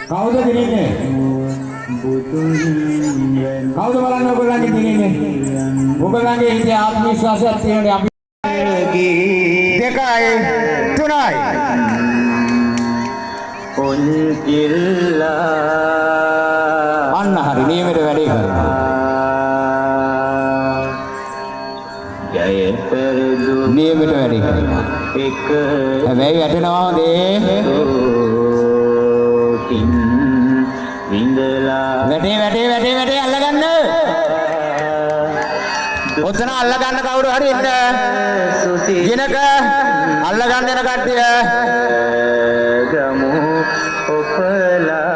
කවුද දිනින්නේ? කවුද බලන්න ඔයගොල්ලන්ගේ දිනින්නේ? ඔයගොල්ලන්ගේ හිතේ ආත්ම විශ්වාසයක් තියෙනනේ අපි 2යි 3යි. පොල් කිල්ලා අන්න හරි නියමෙට වැඩේ කරනවා. ජය පෙරදු නියමෙට වැඩේ කරනවා. එක හැබැයි වැටෙනවා හොඳේ. තින් විඳලා වැටේ අල්ලගන්න. ඔතන අල්ලගන්න කවුරු හරි ඉන්න. ගිනක අල්ලගන්න යන කට්ටිය. ගමු ඔපලා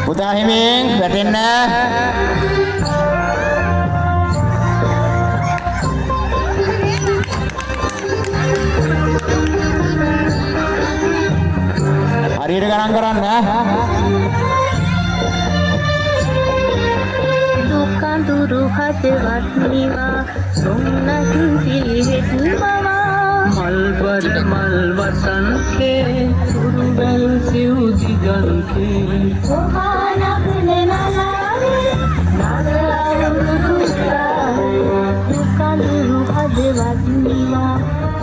පුතා හිමින් වැටෙන්න. හරියට ගණන් කරන්න. දුකඳුරු හදවත් නිවා සොන්නකින් පිළිවෙත්නවා මල්වර මල් වසන්තේ සුරුබැල් සිව් දිගන්තේ කොහානක් නෙමලාවේ දුකඳුරු හදවත් නිවා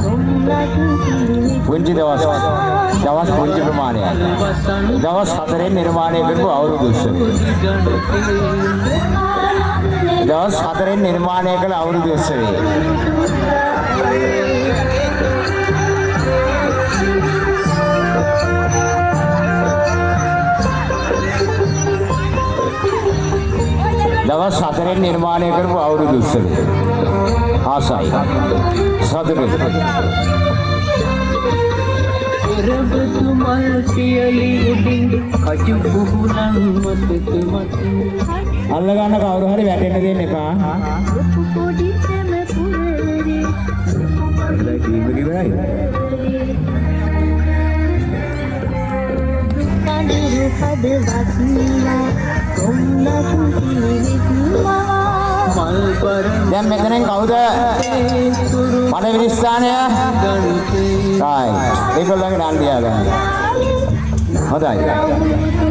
සොන්නකින් පිළිවෙත්නවා පුංචි දවස් පුංචි ප්‍රමාණයක්. දවස් 4න් නිර්මාණය කරපු අවුරුදු උත්සවය. දවස් 4න් නිර්මාණය කළ අවුරුදු උත්සවය. දවස් 4න් නිර්මාණය කරපු අවුරුදු උත්සවය. ආසයි. සතුටුයි. රබතු මල් පියලි උඩින් කජු පුහුණන් මතක මත අල්ල ගන්න කවුරු හරි වැටෙන්න දෙන්න එපා. පොඩි සෙම පුරේ අල්ලයි ටීම් එක ඉවරයි. දුකඳුරු හදවත් නිවා සොන්නකින් පිළිවෙත්නවා මල්වර දැන් මෙතනින් කවුද? පළවෙනි ස්ථානය. ගන්තේ right. ඒගොල්ලන්ගේ නම් තියාගන්න. හොඳයි.